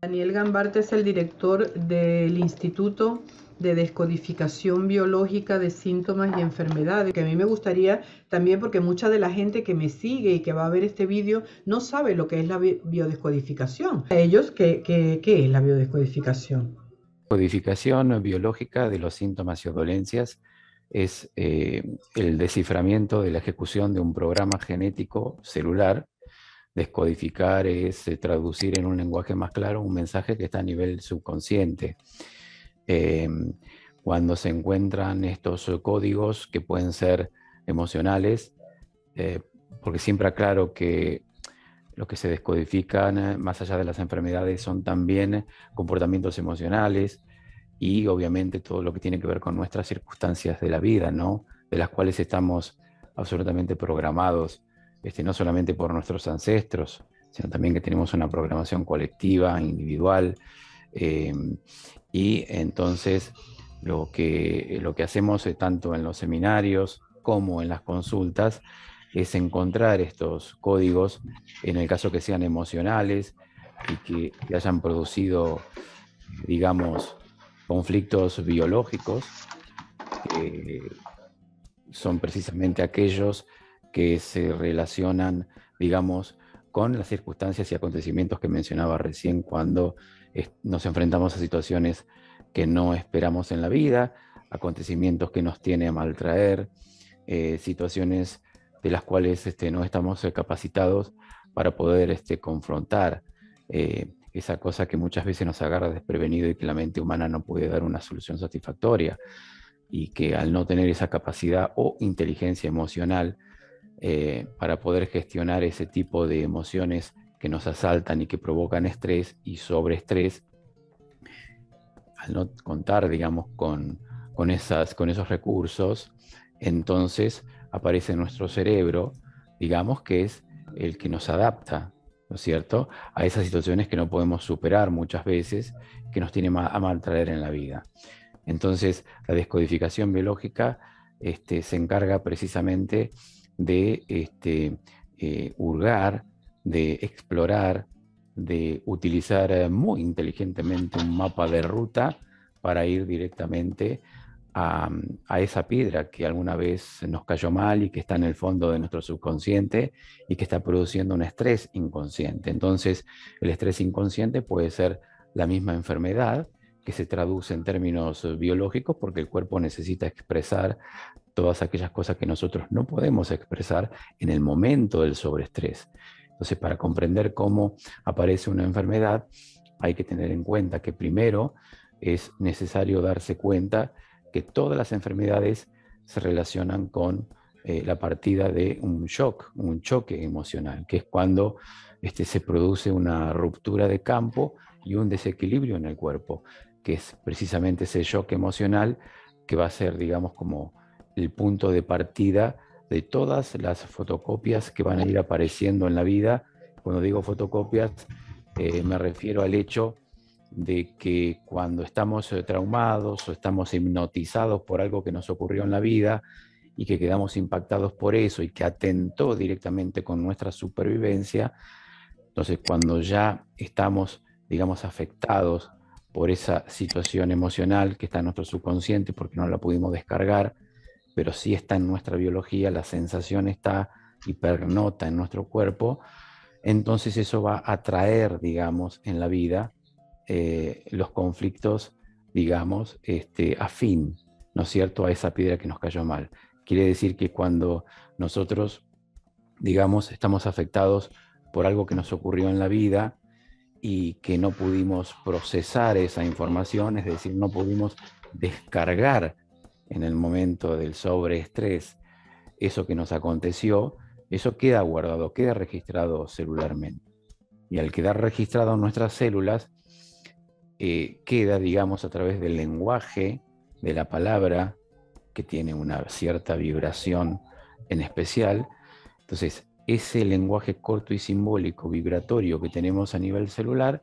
Daniel Gambarte es el director del Instituto de Descodificación Biológica de Síntomas y Enfermedades, que a mí me gustaría también, porque mucha de la gente que me sigue y que va a ver este vídeo no sabe lo que es la biodescodificación. A ellos, ¿qué es la biodescodificación? Codificación biológica de los síntomas y dolencias es el desciframiento de la ejecución de un programa genético celular. Descodificar es traducir en un lenguaje más claro un mensaje que está a nivel subconsciente. Eh, Cuando se encuentran estos códigos que pueden ser emocionales, eh, porque siempre aclaro que lo que se descodifican, más allá de las enfermedades, son también comportamientos emocionales y obviamente todo lo que tiene que ver con nuestras circunstancias de la vida, ¿no? De las cuales estamos absolutamente programados, no solamente por nuestros ancestros, sino también que tenemos una programación colectiva, individual. eh, y entonces lo que hacemos tanto en los seminarios como en las consultas es encontrar estos códigos, en el caso que sean emocionales y que hayan producido, digamos, conflictos biológicos, que son precisamente aquellos que se relacionan, digamos, con las circunstancias y acontecimientos que mencionaba recién cuando nos enfrentamos a situaciones que no esperamos en la vida, acontecimientos que nos tienen a maltraer, situaciones de las cuales no estamos capacitados para poder confrontar esa cosa que muchas veces nos agarra desprevenido y que la mente humana no puede dar una solución satisfactoria, y que al no tener esa capacidad o inteligencia emocional para poder gestionar ese tipo de emociones que nos asaltan y que provocan estrés y sobreestrés, al no contar, digamos, con esos recursos, entonces aparece en nuestro cerebro, digamos, que es el que nos adapta, ¿no es cierto?, a esas situaciones que no podemos superar muchas veces, que nos tienen a maltraer en la vida. Entonces, la descodificación biológica se encarga precisamente de hurgar, de explorar, de utilizar muy inteligentemente un mapa de ruta para ir directamente a esa piedra que alguna vez nos cayó mal y que está en el fondo de nuestro subconsciente y que está produciendo un estrés inconsciente. Entonces, el estrés inconsciente puede ser la misma enfermedad que se traduce en términos biológicos porque el cuerpo necesita expresar todas aquellas cosas que nosotros no podemos expresar en el momento del sobreestrés. Entonces, para comprender cómo aparece una enfermedad, hay que tener en cuenta que primero es necesario darse cuenta que todas las enfermedades se relacionan con la partida de un shock, un choque emocional, que es cuando se produce una ruptura de campo y un desequilibrio en el cuerpo, que es precisamente ese shock emocional que va a ser, digamos, como el punto de partida de todas las fotocopias que van a ir apareciendo en la vida. Cuando digo fotocopias, me refiero al hecho de que cuando estamos traumados o estamos hipnotizados por algo que nos ocurrió en la vida y que quedamos impactados por eso y que atentó directamente con nuestra supervivencia, entonces cuando ya estamos, digamos, afectados por esa situación emocional que está en nuestro subconsciente porque no la pudimos descargar, pero sí está en nuestra biología, la sensación está y pernota en nuestro cuerpo, entonces eso va a traer, digamos, en la vida los conflictos, digamos, afín, ¿no es cierto?, a esa piedra que nos cayó mal. Quiere decir que cuando nosotros, digamos, estamos afectados por algo que nos ocurrió en la vida y que no pudimos procesar esa información, es decir, no pudimos descargar en el momento del sobreestrés eso que nos aconteció, eso queda guardado, queda registrado celularmente. Y al quedar registrado en nuestras células, queda, digamos, a través del lenguaje de la palabra, que tiene una cierta vibración en especial. Entonces, ese lenguaje corto y simbólico vibratorio que tenemos a nivel celular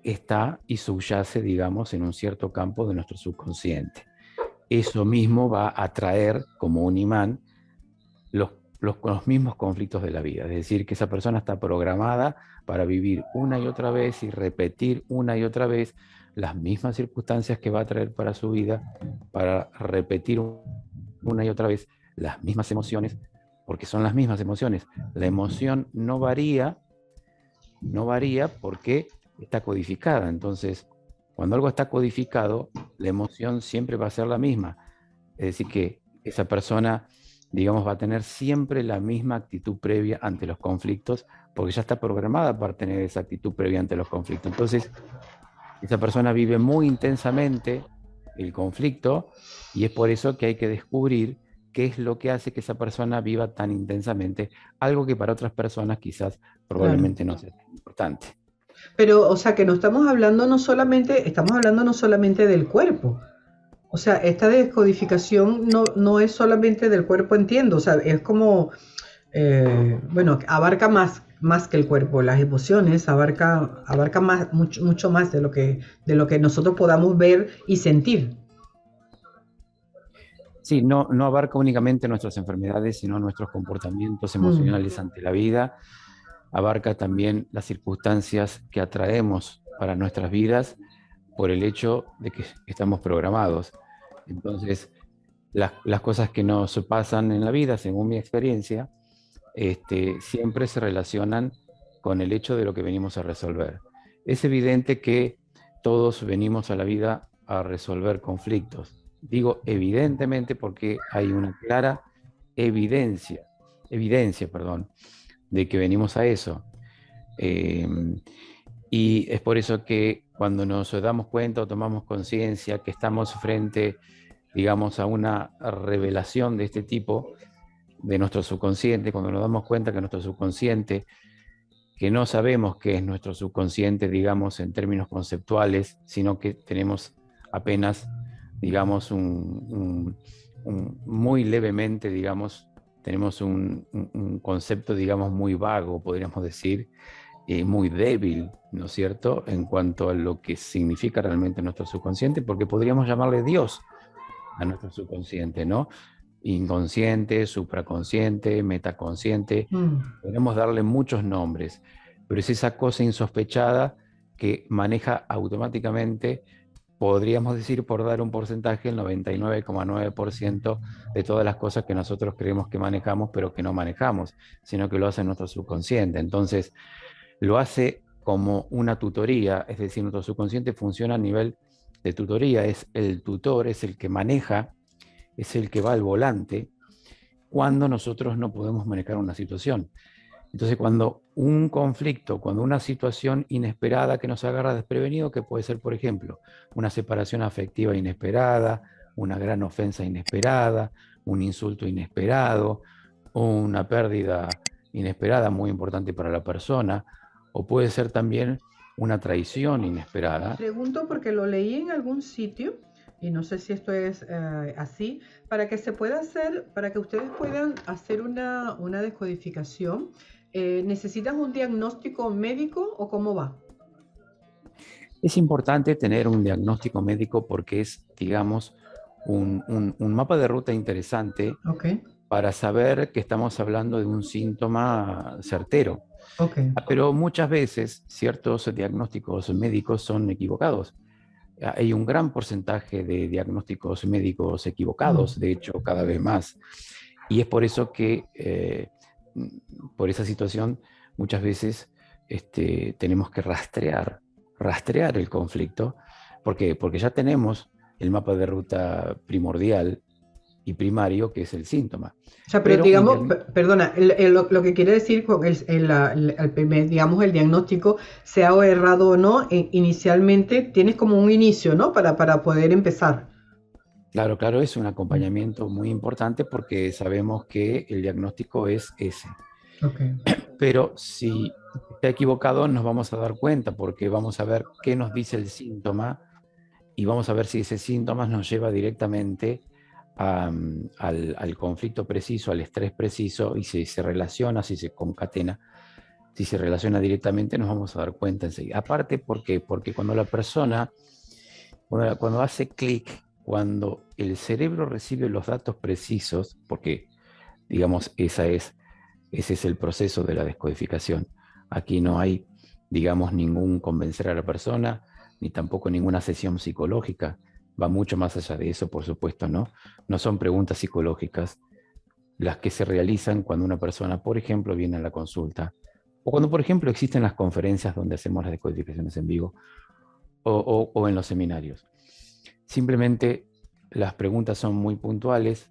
está y subyace, digamos, en un cierto campo de nuestro subconsciente. Eso mismo va a atraer como un imán los con los mismos conflictos de la vida. Es decir, que esa persona está programada para vivir una y otra vez y repetir una y otra vez las mismas circunstancias que va a traer para su vida, para repetir una y otra vez las mismas emociones, porque son las mismas emociones. La emoción no varía porque está codificada. Entonces, cuando algo está codificado, la emoción siempre va a ser la misma. Es decir, que esa persona, digamos, va a tener siempre la misma actitud previa ante los conflictos, porque ya está programada para tener esa actitud previa ante los conflictos. Entonces, esa persona vive muy intensamente el conflicto y es por eso que hay que descubrir qué es lo que hace que esa persona viva tan intensamente, algo que para otras personas quizás Claro. probablemente no sea tan importante. Pero, o sea, que no estamos hablando no solamente, estamos hablando no solamente del cuerpo. O sea, esta descodificación no es solamente del cuerpo, entiendo. O sea, es como, bueno, abarca más que el cuerpo, las emociones, abarca más, mucho más de lo que nosotros podamos ver y sentir. Sí, no abarca únicamente nuestras enfermedades, sino nuestros comportamientos Mm, emocionales ante la vida. Abarca también las circunstancias que atraemos para nuestras vidas por el hecho de que estamos programados. Entonces, las cosas que nos pasan en la vida, según mi experiencia, siempre se relacionan con el hecho de lo que venimos a resolver. Es evidente que todos venimos a la vida a resolver conflictos. Digo evidentemente porque hay una clara evidencia, de que venimos a eso. Eh, y es por eso que cuando nos damos cuenta o tomamos conciencia que estamos frente, digamos, a una revelación de este tipo, de nuestro subconsciente, cuando nos damos cuenta que nuestro subconsciente, que no sabemos qué es nuestro subconsciente, digamos, en términos conceptuales, sino que tenemos apenas, digamos, muy levemente, digamos, tenemos un concepto, digamos, muy vago, podríamos decir, muy débil, ¿no es cierto?, en cuanto a lo que significa realmente nuestro subconsciente, porque podríamos llamarle Dios a nuestro subconsciente, ¿no? Inconsciente, supraconsciente, metaconsciente, mm. podemos darle muchos nombres, pero es esa cosa insospechada que maneja automáticamente, podríamos decir por dar un porcentaje, el 99,9% de todas las cosas que nosotros creemos que manejamos, pero que no manejamos, sino que lo hace nuestro subconsciente. Entonces, lo hace como una tutoría, es decir, nuestro subconsciente funciona a nivel de tutoría, es el tutor, es el que maneja, es el que va al volante cuando nosotros no podemos manejar una situación. Entonces, cuando un conflicto, cuando una situación inesperada que nos agarra desprevenido, que puede ser, por ejemplo, una separación afectiva inesperada, una gran ofensa inesperada, un insulto inesperado, una pérdida inesperada muy importante para la persona, o puede ser también una traición inesperada. Pregunto porque lo leí en algún sitio y no sé si esto es así, para que se pueda hacer, para que ustedes puedan hacer una descodificación, ¿necesitan un diagnóstico médico o cómo va? Es importante tener un diagnóstico médico porque es, digamos, un mapa de ruta interesante Ok, para saber que estamos hablando de un síntoma certero. ok. Pero muchas veces ciertos diagnósticos médicos son equivocados. Hay un gran porcentaje de diagnósticos médicos Mm. equivocados, de hecho, cada vez más. Y es por eso que, por esa situación, muchas veces tenemos que rastrear el conflicto. ¿Por qué? Porque ya tenemos el mapa de ruta primordial y primario, que es el síntoma. O sea, pero Pero un digamos, diagnóstico, perdona, lo que quiere decir con el primer, digamos, el diagnóstico, sea o errado o no, inicialmente tienes como un inicio, ¿no? Para poder empezar. claro, claro, es un Mm. acompañamiento muy importante porque sabemos que el diagnóstico es ese. Ok. Pero si está equivocado, nos vamos a dar cuenta porque vamos a ver qué nos dice el síntoma y vamos a ver si ese síntoma nos lleva directamente al conflicto preciso, al estrés preciso, y si se relaciona, si se concatena, si se relaciona directamente, nos vamos a dar cuenta enseguida. Aparte, ¿por qué? Porque cuando la persona, cuando hace clic, cuando el cerebro recibe los datos precisos, porque Digamos, ese es el proceso de la descodificación. Aquí no hay, digamos, ningún convencer a la persona, ni tampoco ninguna sesión psicológica. Va mucho más allá de eso, por supuesto, ¿no? No son preguntas psicológicas las que se realizan cuando una persona, por ejemplo, viene a la consulta, o cuando, por ejemplo, existen las conferencias donde hacemos las decodificaciones en vivo, o en los seminarios. Simplemente las preguntas son muy puntuales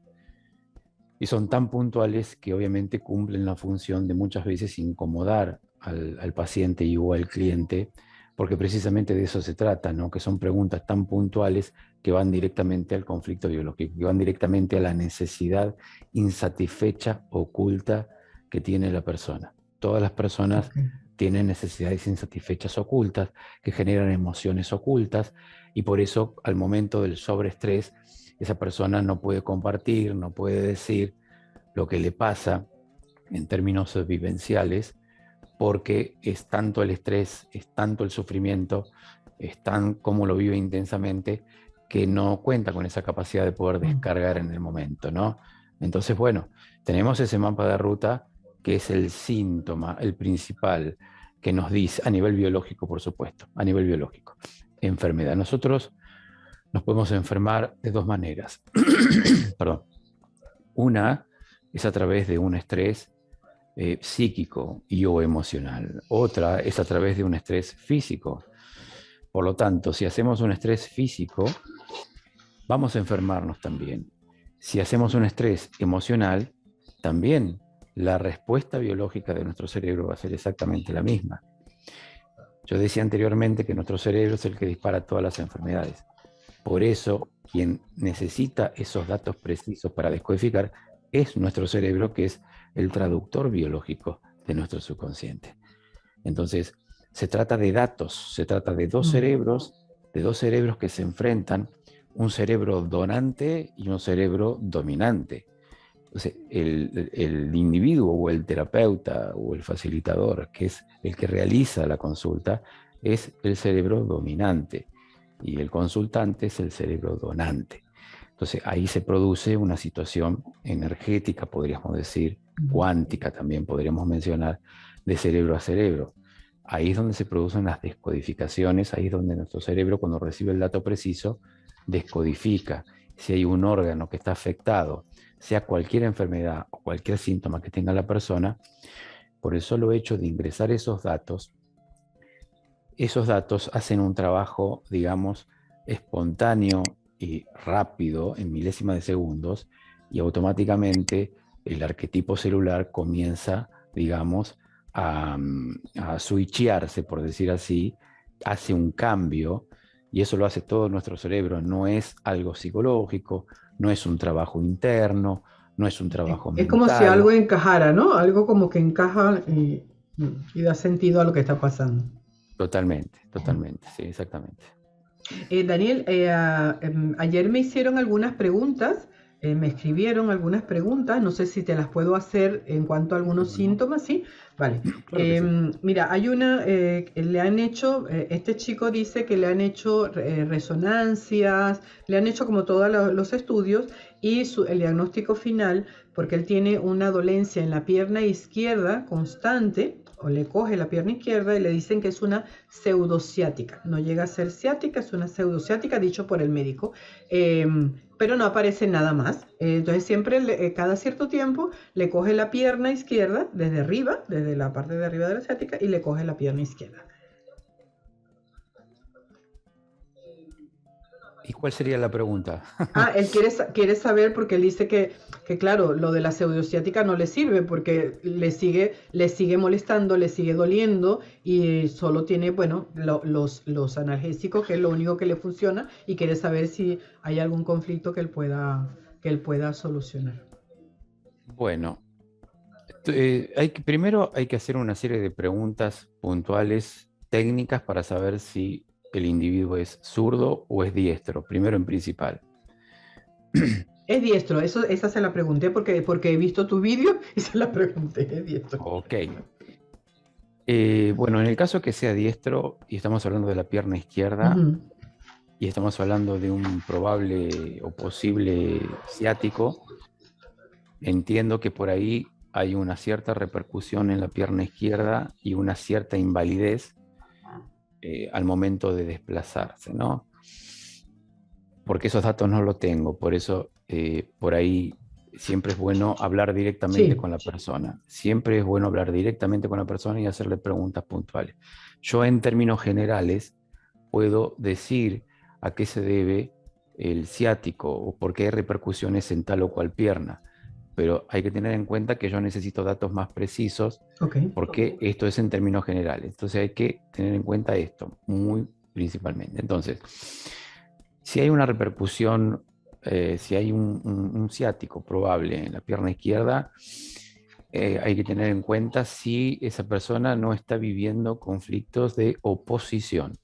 y son tan puntuales que obviamente cumplen la función de muchas veces incomodar al paciente y o al cliente, porque precisamente de eso se trata, ¿no? Que son preguntas tan puntuales que van directamente al conflicto biológico, que van directamente a la necesidad insatisfecha, oculta que tiene la persona. Todas las personas tienen necesidades insatisfechas ocultas, que generan emociones ocultas, y por eso al momento del sobreestrés, esa persona no puede compartir, no puede decir lo que le pasa en términos vivenciales, porque es tanto el estrés, es tanto el sufrimiento, es tan como lo vive intensamente, que no cuenta con esa capacidad de poder descargar en el momento, ¿no? Entonces, bueno, tenemos ese mapa de ruta que es el síntoma, el principal, que nos dice, a nivel biológico, por supuesto, a nivel biológico, enfermedad. Nosotros nos podemos enfermar de dos maneras. Perdón. Una es a través de un estrés psíquico y o emocional. Otra es a través de un estrés físico. Por lo tanto, si hacemos un estrés físico, vamos a enfermarnos también. Si hacemos un estrés emocional, también la respuesta biológica de nuestro cerebro va a ser exactamente la misma. Yo decía anteriormente que nuestro cerebro es el que dispara todas las enfermedades. Por eso, quien necesita esos datos precisos para descodificar es nuestro cerebro, que es el traductor biológico de nuestro subconsciente. Entonces, se trata de datos, se trata de dos cerebros que se enfrentan, un cerebro donante y un cerebro dominante. Entonces, el individuo o el terapeuta o el facilitador, que es el que realiza la consulta, es el cerebro dominante y el consultante es el cerebro donante. Entonces, ahí se produce una situación energética, podríamos decir, cuántica también podríamos mencionar, de cerebro a cerebro. Ahí es donde se producen las descodificaciones, ahí es donde nuestro cerebro, cuando recibe el dato preciso, descodifica si hay un órgano que está afectado, sea cualquier enfermedad o cualquier síntoma que tenga la persona. Por el solo hecho de ingresar esos datos hacen un trabajo, digamos, espontáneo y rápido, en milésimas de segundos, y automáticamente el arquetipo celular comienza, digamos, a switchearse, por decir así, hace un cambio, y eso lo hace todo nuestro cerebro. No es algo psicológico, no es un trabajo interno, no es un trabajo Es como si mental. algo encajara, ¿no? Algo como que encaja y da sentido a lo que está pasando. Totalmente, totalmente, sí, exactamente. Daniel, ayer me hicieron algunas preguntas, me escribieron algunas preguntas, no sé si te las puedo hacer en cuanto a algunos síntomas, ¿sí? Vale. Claro que sí. Mira, hay una, le han hecho, este chico dice que le han hecho resonancias, le han hecho como todos los estudios y el diagnóstico final, porque él tiene una dolencia en la pierna izquierda constante, o le coge la pierna izquierda y le dicen que es una pseudociática. No llega a ser ciática, es una pseudociática dicho por el médico, pero no aparece nada más. Entonces siempre, cada cierto tiempo, le coge la pierna izquierda desde arriba, desde la parte de arriba de la ciática, y le coge la pierna izquierda. ¿Y cuál sería la pregunta? Él quiere saber porque él dice que, claro, lo de la pseudociática no le sirve porque le sigue molestando, le sigue doliendo y solo tiene, bueno, los analgésicos, que es lo único que le funciona, y quiere saber si hay algún conflicto que él pueda solucionar. Bueno, primero hay que hacer una serie de preguntas puntuales, técnicas, para saber si el individuo es zurdo o es diestro, primero en principal. Es diestro, esa se la pregunté porque he visto tu vídeo y se la pregunté, es diestro. Ok. Bueno, en el caso que sea diestro, y estamos hablando de la pierna izquierda, y estamos hablando de un probable o posible ciático, entiendo que por ahí hay una cierta repercusión en la pierna izquierda y una cierta invalidez al momento de desplazarse, ¿no? Porque esos datos no los tengo, por eso por ahí siempre es bueno hablar directamente Sí, con la persona. Siempre es bueno hablar directamente con la persona y hacerle preguntas puntuales. Yo en términos generales puedo decir a qué se debe el ciático o por qué hay repercusiones en tal o cual pierna, pero hay que tener en cuenta que yo necesito datos más precisos ok. porque esto es en términos generales. Entonces hay que tener en cuenta esto muy principalmente. Entonces, si hay una repercusión, si hay un ciático probable en la pierna izquierda, hay que tener en cuenta si esa persona no está viviendo conflictos de oposición.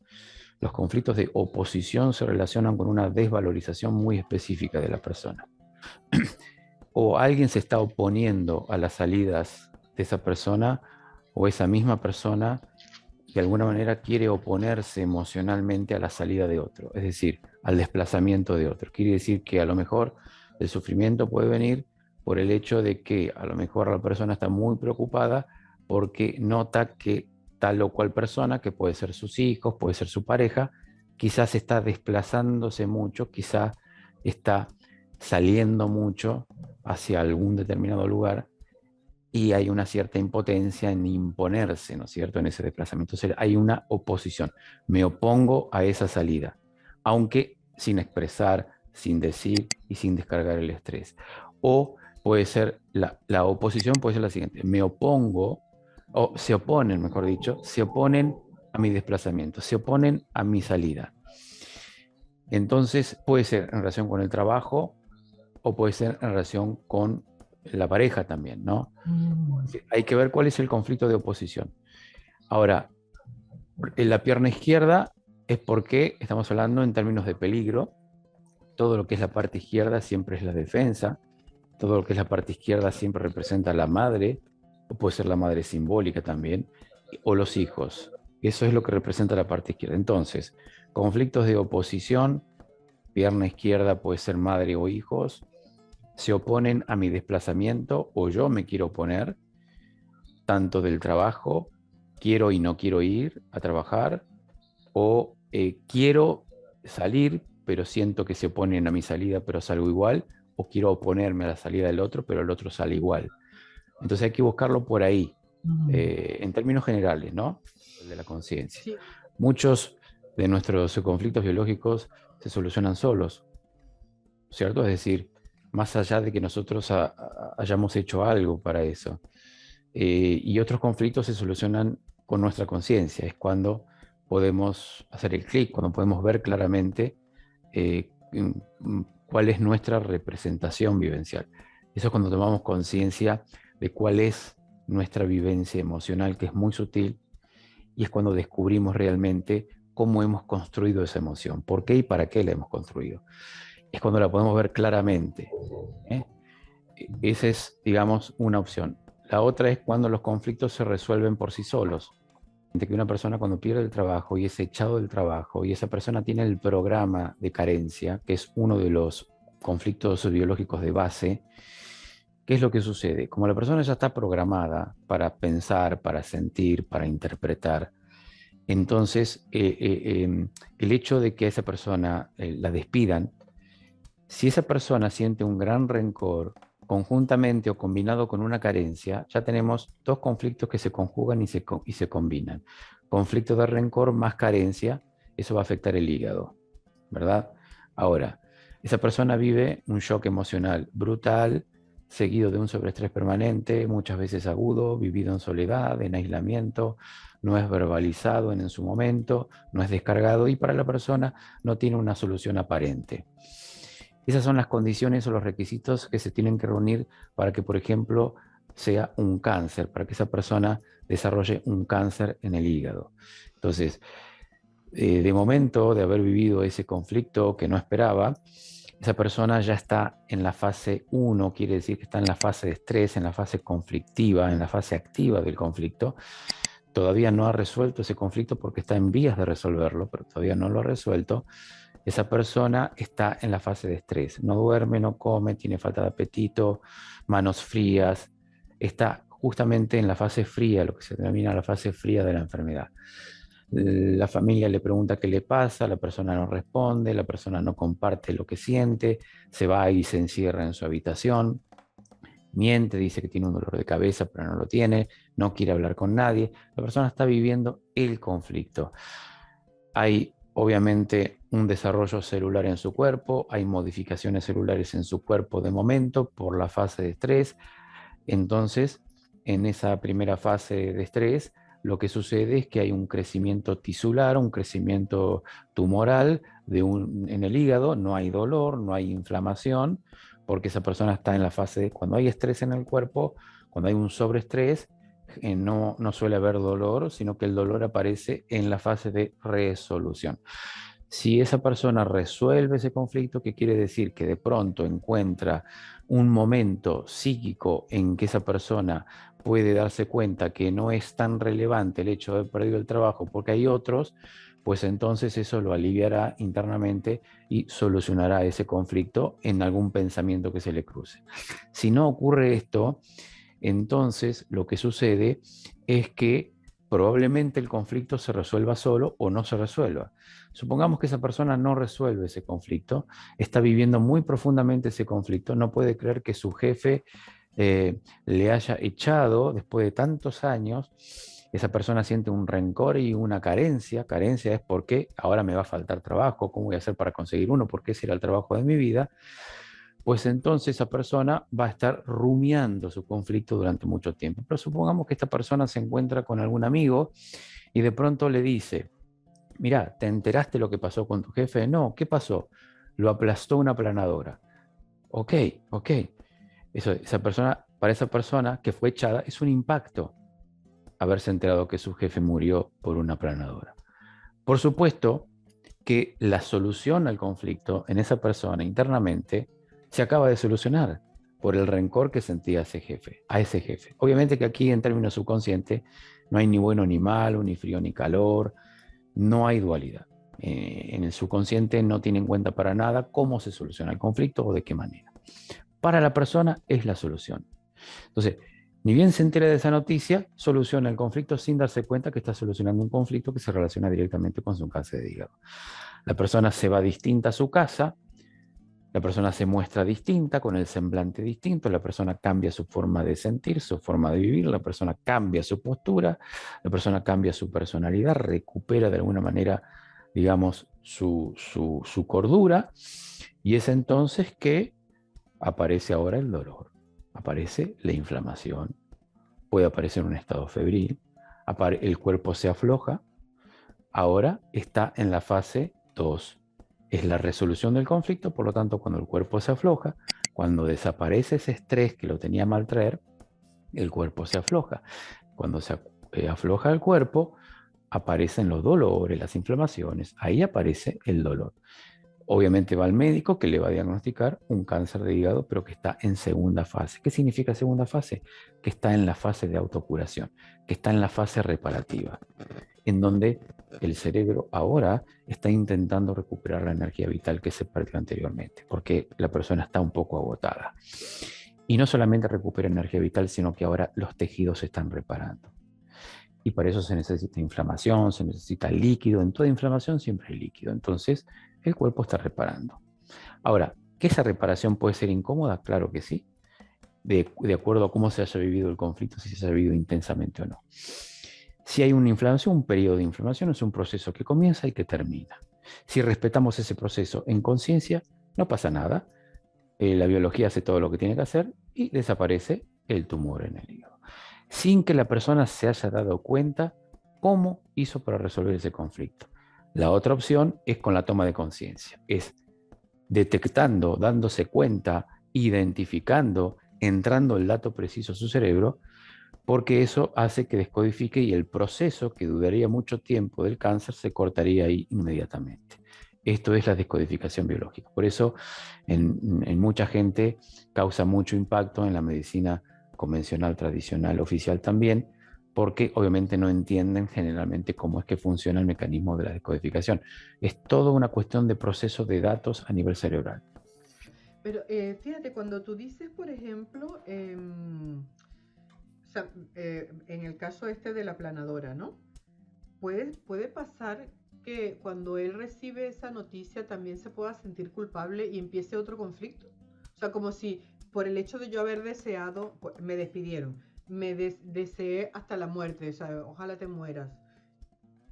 Los conflictos de oposición se relacionan con una desvalorización muy específica de la persona. O alguien se está oponiendo a las salidas de esa persona, o esa misma persona de alguna manera quiere oponerse emocionalmente a la salida de otro, es decir, al desplazamiento de otro. Quiere decir que a lo mejor el sufrimiento puede venir por el hecho de que a lo mejor la persona está muy preocupada porque nota que tal o cual persona, que puede ser sus hijos, puede ser su pareja, quizás está desplazándose mucho, quizás está saliendo mucho hacia algún determinado lugar y hay una cierta impotencia en imponerse, ¿no es cierto?, en ese desplazamiento. Entonces hay una oposición. Me opongo a esa salida, aunque sin expresar, sin decir y sin descargar el estrés. O puede ser, la oposición puede ser la siguiente, me opongo, o se oponen, mejor dicho, se oponen a mi desplazamiento, se oponen a mi salida. Entonces puede ser en relación con el trabajo o puede ser en relación con la pareja también, ¿no? Hay que ver cuál es el conflicto de oposición. Ahora, en la pierna izquierda es porque estamos hablando en términos de peligro. Todo lo que es la parte izquierda siempre es la defensa. Todo lo que es la parte izquierda siempre representa a la madre, o puede ser la madre simbólica también, o los hijos. Eso es lo que representa la parte izquierda. Entonces, conflictos de oposición, pierna izquierda puede ser madre o hijos, se oponen a mi desplazamiento o yo me quiero oponer, tanto del trabajo, quiero y no quiero ir a trabajar, o quiero salir, pero siento que se oponen a mi salida, pero salgo igual, o quiero oponerme a la salida del otro, pero el otro sale igual. Entonces hay que buscarlo por ahí, en términos generales, ¿no? De la conciencia. Sí. Muchos de nuestros conflictos biológicos se solucionan solos, ¿cierto? Es decir, más allá de que nosotros hayamos hecho algo para eso. Y otros conflictos se solucionan con nuestra conciencia. Es cuando podemos hacer el clic, cuando podemos ver claramente cuál es nuestra representación vivencial. Eso es cuando tomamos conciencia de cuál es nuestra vivencia emocional, que es muy sutil, y es cuando descubrimos realmente cómo hemos construido esa emoción, por qué y para qué la hemos construido. Es cuando la podemos ver claramente. ¿eh? Esa es, digamos, una opción. La otra es cuando los conflictos se resuelven por sí solos. De que una persona cuando pierde el trabajo y es echado del trabajo y esa persona tiene el programa de carencia, que es uno de los conflictos biológicos de base, ¿qué es lo que sucede? Como la persona ya está programada para pensar, para sentir, para interpretar, entonces el hecho de que a esa persona la despidan, si esa persona siente un gran rencor, conjuntamente o combinado con una carencia, ya tenemos dos conflictos que se conjugan y se combinan. Conflicto de rencor más carencia, eso va a afectar el hígado, ¿verdad? Ahora, esa persona vive un shock emocional brutal, seguido de un sobreestrés permanente, muchas veces agudo, vivido en soledad, en aislamiento, no es verbalizado en su momento, no es descargado y para la persona no tiene una solución aparente. Esas son las condiciones o los requisitos que se tienen que reunir para que, por ejemplo, sea un cáncer, para que esa persona desarrolle un cáncer en el hígado. Entonces, de momento de haber vivido ese conflicto que no esperaba, esa persona ya está en la fase 1, quiere decir que está en la fase de estrés, en la fase conflictiva, en la fase activa del conflicto. Todavía no ha resuelto ese conflicto porque está en vías de resolverlo, pero todavía no lo ha resuelto. esa persona está en la fase de estrés. No duerme, no come, tiene falta de apetito, manos frías. Está justamente en la fase fría, lo que se denomina la fase fría de la enfermedad. La familia le pregunta qué le pasa, la persona no responde, la persona no comparte lo que siente, se va y se encierra en su habitación, miente, dice que tiene un dolor de cabeza, pero no lo tiene, no quiere hablar con nadie. La persona está viviendo el conflicto. Hay obviamente un desarrollo celular en su cuerpo, hay modificaciones celulares en su cuerpo de momento por la fase de estrés. Entonces, en esa primera fase de estrés, lo que sucede es que hay un crecimiento tisular, un crecimiento tumoral en el hígado, no hay dolor, no hay inflamación, porque esa persona está en la fase de, cuando hay estrés en el cuerpo, cuando hay un sobreestrés, no suele haber dolor, sino que el dolor aparece en la fase de resolución. Si esa persona resuelve ese conflicto, ¿qué quiere decir? Que de pronto encuentra un momento psíquico en que esa persona puede darse cuenta que no es tan relevante el hecho de haber perdido el trabajo porque hay otros, pues entonces eso lo aliviará internamente y solucionará ese conflicto en algún pensamiento que se le cruce. Si no ocurre esto, entonces lo que sucede es que probablemente el conflicto se resuelva solo o no se resuelva. Supongamos que esa persona no resuelve ese conflicto, está viviendo muy profundamente ese conflicto, no puede creer que su jefe le haya echado después de tantos años. Esa persona siente un rencor y una carencia. Carencia es porque ahora me va a faltar trabajo, ¿cómo voy a hacer para conseguir uno? Porque ese era el trabajo de mi vida. Pues entonces esa persona va a estar rumiando su conflicto durante mucho tiempo. Pero supongamos que esta persona se encuentra con algún amigo y de pronto le dice, mira, ¿te enteraste lo que pasó con tu jefe? No, ¿qué pasó? Lo aplastó una aplanadora. Ok, ok. Para esa persona que fue echada es un impacto haberse enterado que su jefe murió por una aplanadora. Por supuesto que la solución al conflicto en esa persona internamente se acaba de solucionar por el rencor que sentía a ese jefe. Obviamente que aquí en términos subconscientes no hay ni bueno ni malo, ni frío ni calor, no hay dualidad. En el subconsciente no tiene en cuenta para nada cómo se soluciona el conflicto o de qué manera. Para la persona es la solución. Entonces, ni bien se entera de esa noticia, soluciona el conflicto sin darse cuenta que está solucionando un conflicto que se relaciona directamente con su cáncer de hígado. La persona se va distinta a su casa, la persona se muestra distinta, con el semblante distinto, la persona cambia su forma de sentir, su forma de vivir, la persona cambia su postura, la persona cambia su personalidad, recupera de alguna manera, digamos, su cordura, y es entonces que aparece ahora el dolor, aparece la inflamación, puede aparecer un estado febril, el cuerpo se afloja, ahora está en la fase 2. Es la resolución del conflicto, por lo tanto, cuando el cuerpo se afloja, cuando desaparece ese estrés que lo tenía mal traer, el cuerpo se afloja. Cuando se afloja el cuerpo, aparecen los dolores, las inflamaciones, ahí aparece el dolor. Obviamente va al médico que le va a diagnosticar un cáncer de hígado, pero que está en segunda fase. ¿Qué significa segunda fase? Que está en la fase de autocuración, que está en la fase reparativa, en donde el cerebro ahora está intentando recuperar la energía vital que se perdió anteriormente, porque la persona está un poco agotada. Y no solamente recupera energía vital, sino que ahora los tejidos se están reparando. Y para eso se necesita inflamación, se necesita líquido. En toda inflamación siempre hay líquido. Entonces, el cuerpo está reparando. Ahora, ¿que esa reparación puede ser incómoda? Claro que sí, de acuerdo a cómo se haya vivido el conflicto, si se haya vivido intensamente o no. Si hay una inflamación, un periodo de inflamación es un proceso que comienza y que termina. Si respetamos ese proceso en conciencia, no pasa nada. La biología hace todo lo que tiene que hacer y desaparece el tumor en el hígado, sin que la persona se haya dado cuenta cómo hizo para resolver ese conflicto. La otra opción es con la toma de conciencia, es detectando, dándose cuenta, identificando, entrando el dato preciso a su cerebro, porque eso hace que descodifique y el proceso, que duraría mucho tiempo del cáncer, se cortaría ahí inmediatamente. Esto es la descodificación biológica. Por eso en mucha gente causa mucho impacto en la medicina convencional, tradicional, oficial también, porque obviamente no entienden generalmente cómo es que funciona el mecanismo de la descodificación. Es toda una cuestión de proceso de datos a nivel cerebral. Pero fíjate, cuando tú dices, por ejemplo, o sea, en el caso este de la planadora, ¿no? Puede pasar que cuando él recibe esa noticia también se pueda sentir culpable y empiece otro conflicto. O sea, como si por el hecho de yo haber deseado, pues, me despidieron, deseé hasta la muerte, o sea, ojalá te mueras.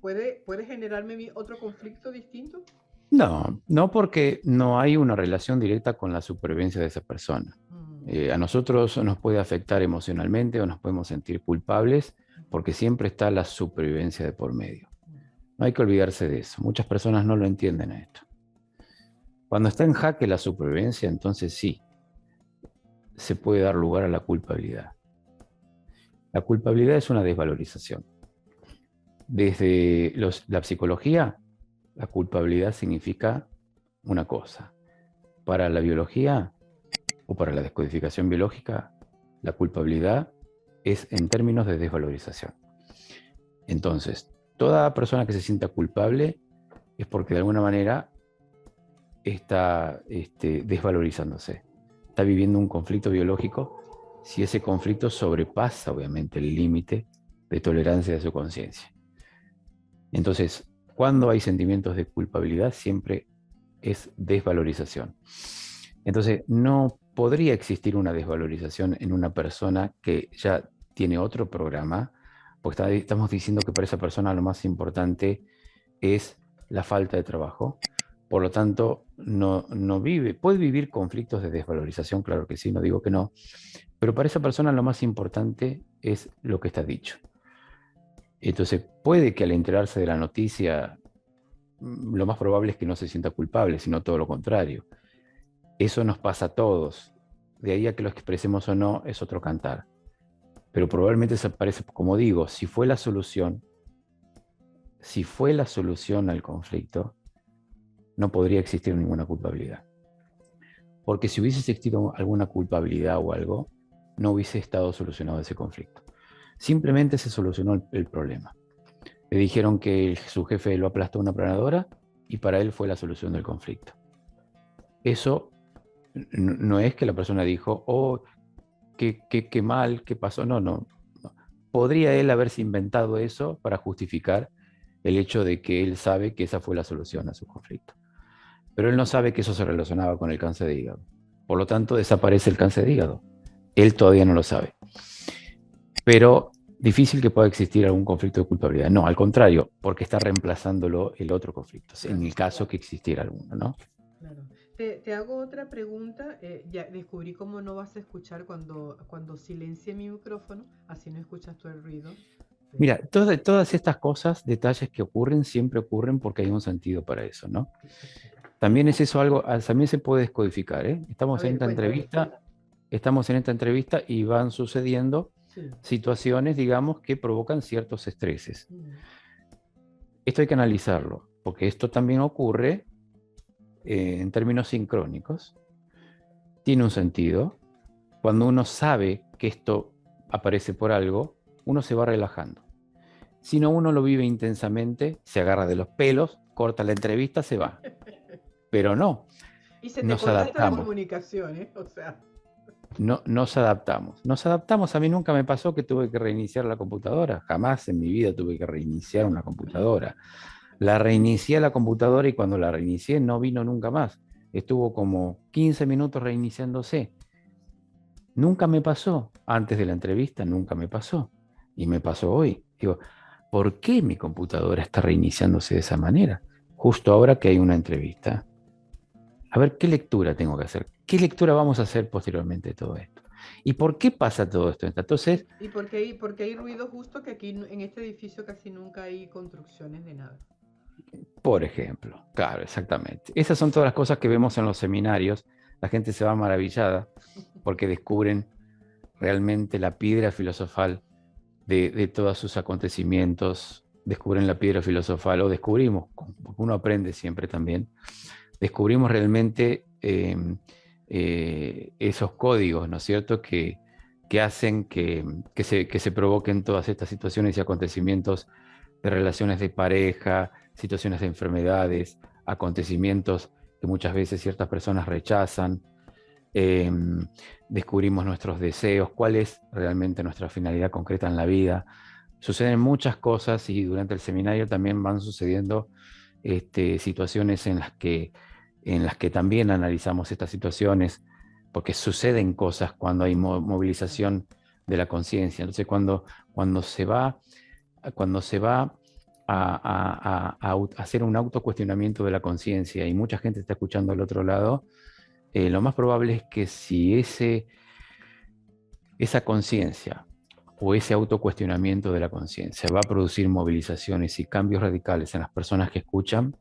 ¿Puede generarme otro conflicto distinto? No, no porque no hay una relación directa con la supervivencia de esa persona. Mm, A nosotros nos puede afectar emocionalmente o nos podemos sentir culpables porque siempre está la supervivencia de por medio. mm, No hay que olvidarse de eso. Muchas personas no lo entienden esto. Cuando está en jaque la supervivencia, entonces sí, se puede dar lugar a la culpabilidad. La culpabilidad es una desvalorización. Desde la psicología, la culpabilidad significa una cosa. Para la biología o para la descodificación biológica, la culpabilidad es en términos de desvalorización. Entonces, toda persona que se sienta culpable es porque de alguna manera está desvalorizándose. Está viviendo un conflicto biológico si ese conflicto sobrepasa, obviamente, el límite de tolerancia de su conciencia. Entonces, cuando hay sentimientos de culpabilidad, siempre es desvalorización. Entonces, no podría existir una desvalorización en una persona que ya tiene otro programa, porque estamos diciendo que para esa persona lo más importante es la falta de trabajo. Por lo tanto, no vive, puede vivir conflictos de desvalorización, claro que sí, no digo que no, pero para esa persona lo más importante es lo que está dicho. Entonces, puede que al enterarse de la noticia, lo más probable es que no se sienta culpable, sino todo lo contrario. Eso nos pasa a todos. De ahí a que lo expresemos o no es otro cantar. Pero probablemente se parece, como digo, si fue la solución al conflicto, no podría existir ninguna culpabilidad. Porque si hubiese existido alguna culpabilidad o algo, no hubiese estado solucionado ese conflicto. Simplemente se solucionó el problema. Le dijeron que su jefe lo aplastó a una planadora y para él fue la solución del conflicto. Eso no es que la persona dijo, oh, qué mal, qué pasó. No. Podría él haberse inventado eso para justificar el hecho de que él sabe que esa fue la solución a su conflicto. Pero él no sabe que eso se relacionaba con el cáncer de hígado. Por lo tanto, desaparece el cáncer de hígado. Él todavía no lo sabe. Pero difícil que pueda existir algún conflicto de culpabilidad. No, al contrario, porque está reemplazándolo el otro conflicto, en el caso que existiera alguno, ¿no? claro. Te hago otra pregunta. Ya descubrí cómo no vas a escuchar cuando silencie mi micrófono, así no escuchas tú el ruido. Mira, todas estas cosas, detalles que ocurren, siempre ocurren porque hay un sentido para eso, ¿no? Perfecto. También es eso algo, también se puede descodificar, ¿eh? A ver, cuéntame. Estamos en esta entrevista y van sucediendo Sí. situaciones, digamos, que provocan ciertos estreses. Mm, Esto hay que analizarlo, porque esto también ocurre en términos sincrónicos. Tiene un sentido. Cuando uno sabe que esto aparece por algo, uno se va relajando. Si no, uno lo vive intensamente, se agarra de los pelos, corta la entrevista, se va. Pero no, Y se te nos corta hasta la adaptamos. comunicación, ¿eh? O sea. No, nos adaptamos. Nos adaptamos. A mí nunca me pasó que tuve que reiniciar la computadora. Jamás en mi vida tuve que reiniciar una computadora. La reinicié la computadora y cuando la reinicié no vino nunca más. Estuvo como 15 minutos reiniciándose. Nunca me pasó. Antes de la entrevista nunca me pasó. Y me pasó hoy. Digo, ¿por qué mi computadora está reiniciándose de esa manera? Justo ahora que hay una entrevista. A ver, ¿qué lectura tengo que hacer? ¿Qué lectura vamos a hacer posteriormente de todo esto? ¿Y por qué pasa todo esto? Entonces, ¿Y por qué hay ruido justo que aquí en este edificio casi nunca hay construcciones de nada? por ejemplo, claro, exactamente. Esas son todas las cosas que vemos en los seminarios. La gente se va maravillada porque descubren realmente la piedra filosofal de todos sus acontecimientos. Descubren la piedra filosofal, o descubrimos, porque uno aprende siempre también, descubrimos realmente esos códigos, ¿no es cierto?, que que hacen que se provoquen todas estas situaciones y acontecimientos de relaciones de pareja, situaciones de enfermedades, acontecimientos que muchas veces ciertas personas rechazan. eh, Descubrimos nuestros deseos, cuál es realmente nuestra finalidad concreta en la vida. Suceden muchas cosas y durante el seminario también van sucediendo situaciones en las que también analizamos estas situaciones, porque suceden cosas cuando hay movilización de la conciencia. Entonces, cuando cuando se va a hacer un autocuestionamiento de la conciencia y mucha gente está escuchando al otro lado, lo más probable es que si esa conciencia o ese autocuestionamiento de la conciencia va a producir movilizaciones y cambios radicales en las personas que escuchan,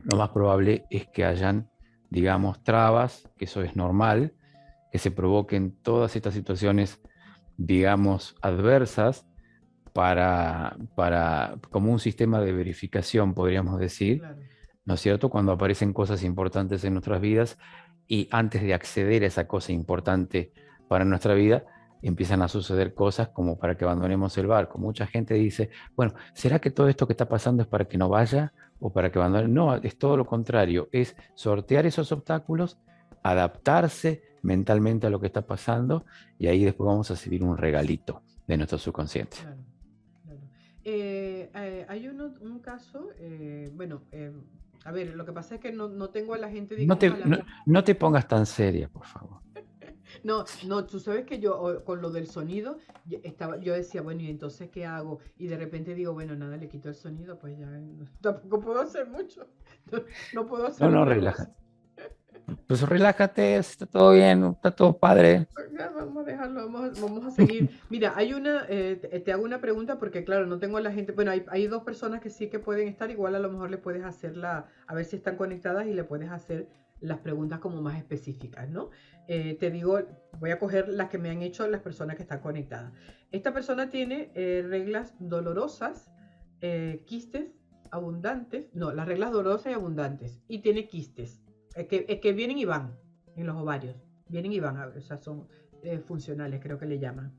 lo más probable es que hayan, digamos, trabas, que eso es normal, que se provoquen todas estas situaciones, digamos, adversas como un sistema de verificación, podríamos decir, Claro. ¿no es cierto? Cuando aparecen cosas importantes en nuestras vidas y antes de acceder a esa cosa importante para nuestra vida, empiezan a suceder cosas como para que abandonemos el barco. Mucha gente dice, bueno, ¿será que todo esto que está pasando es para que no vaya o para que abandone? No, es todo lo contrario, es sortear esos obstáculos, adaptarse mentalmente a lo que está pasando y ahí después vamos a recibir un regalito de nuestro subconsciente. Claro, claro. Hay un caso, bueno, a ver, lo que pasa es que no tengo a la gente, digamos, a la... No te pongas tan seria, por favor. No, tú sabes que yo con lo del sonido, yo decía, bueno, ¿y entonces qué hago? Y de repente digo, bueno, nada, le quito el sonido, pues ya tampoco puedo hacer mucho. No puedo hacer No, otra cosa. relájate. Pues relájate, está todo bien, está todo padre. Ya, vamos a dejarlo, vamos a seguir. Mira, te hago una pregunta porque claro, no tengo a la gente, bueno, hay dos personas que sí que pueden estar, igual a lo mejor le puedes hacer a ver si están conectadas y le puedes hacer las preguntas como más específicas, ¿no? Te digo, voy a coger las que me han hecho las personas que están conectadas. Esta persona tiene reglas dolorosas, quistes abundantes, no, las reglas dolorosas y abundantes, y tiene quistes, que vienen y van en los ovarios. Vienen y van, o sea, son funcionales, creo que le llaman.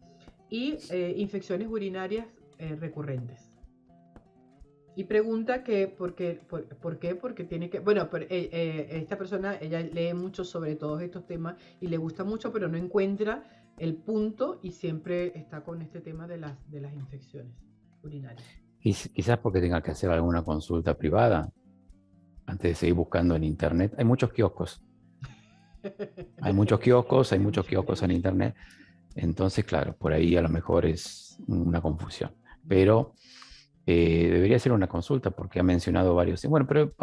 Y infecciones urinarias recurrentes. Y pregunta que por qué, porque tiene que, bueno, pero, esta persona, ella lee mucho sobre todos estos temas y le gusta mucho, pero no encuentra el punto y siempre está con este tema de las infecciones urinarias. Quizás porque tenga que hacer alguna consulta privada antes de seguir buscando en internet. Hay muchos kioscos. Hay muchos kioscos en internet. Entonces, claro, por ahí a lo mejor es una confusión. Pero debería ser una consulta porque ha mencionado varios. Bueno, pero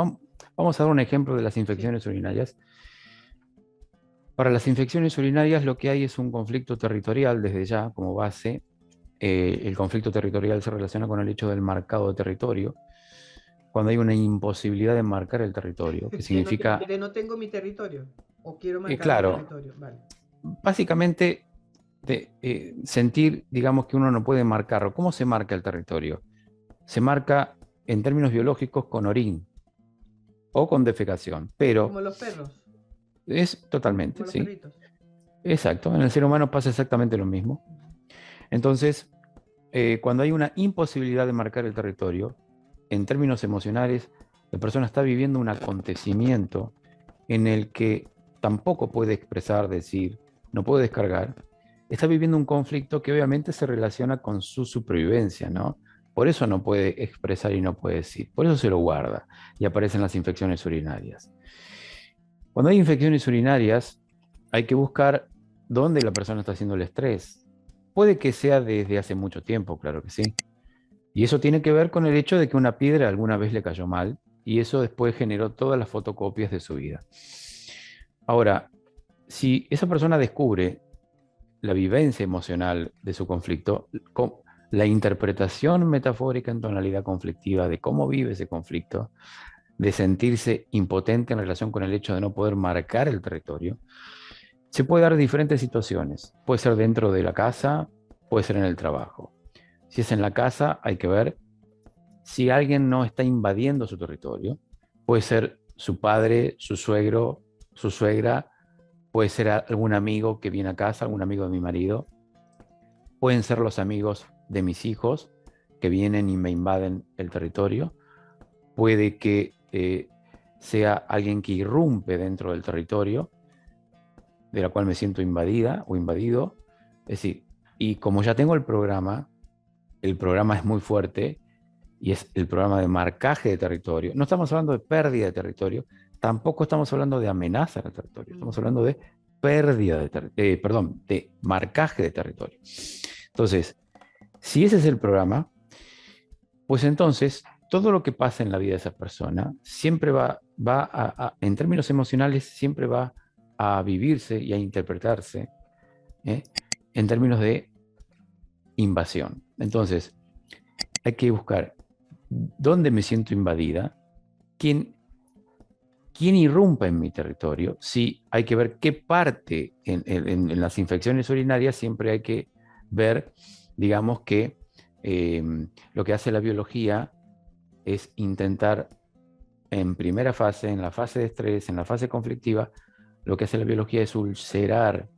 vamos a dar un ejemplo de las infecciones urinarias. Para las infecciones urinarias lo que hay es un conflicto territorial desde ya como base. El conflicto territorial se relaciona con el hecho del marcado de territorio. Cuando hay una imposibilidad de marcar el territorio, que significa... No tengo mi territorio o quiero marcar mi claro, territorio. Vale. básicamente sentir, digamos, que uno no puede marcarlo. ¿Cómo se marca el territorio? Se marca en términos biológicos con orín o con defecación, pero Como los perros. es totalmente, Como los sí. perritos. Exacto, en el ser humano pasa exactamente lo mismo. Entonces, cuando hay una imposibilidad de marcar el territorio, en términos emocionales, la persona está viviendo un acontecimiento en el que tampoco puede expresar, decir, no puede descargar, está viviendo un conflicto que obviamente se relaciona con su supervivencia, ¿no? Por eso no puede expresar y no puede decir, por eso se lo guarda y aparecen las infecciones urinarias. Cuando hay infecciones urinarias, hay que buscar dónde la persona está haciendo el estrés. Puede que sea desde hace mucho tiempo, claro que sí. Y eso tiene que ver con el hecho de que una piedra alguna vez le cayó mal y eso después generó todas las fotocopias de su vida. Ahora, si esa persona descubre la vivencia emocional de su conflicto, la interpretación metafórica en tonalidad conflictiva de cómo vive ese conflicto, de sentirse impotente en relación con el hecho de no poder marcar el territorio, se puede dar en diferentes situaciones. Puede ser dentro de la casa, puede ser en el trabajo. Si es en la casa, hay que ver si alguien no está invadiendo su territorio. Puede ser su padre, su suegro, su suegra, puede ser algún amigo que viene a casa, algún amigo de mi marido, pueden ser los amigos de mis hijos que vienen y me invaden el territorio, puede que sea alguien que irrumpe dentro del territorio, de la cual me siento invadida o invadido. Es decir, y como ya tengo el programa es muy fuerte y es el programa de marcaje de territorio. No estamos hablando de pérdida de territorio, tampoco estamos hablando de amenaza de territorio, estamos hablando de pérdida de perdón, de marcaje de territorio. Entonces, si ese es el programa, pues entonces todo lo que pasa en la vida de esa persona siempre en términos emocionales, siempre va a vivirse y a interpretarse en términos de invasión. Entonces, hay que buscar dónde me siento invadida, quién irrumpe en mi territorio. Sí, hay que ver qué parte en las infecciones urinarias, siempre hay que ver, digamos que lo que hace la biología es intentar en primera fase, en la fase de estrés, en la fase conflictiva, lo que hace la biología es ulcerar,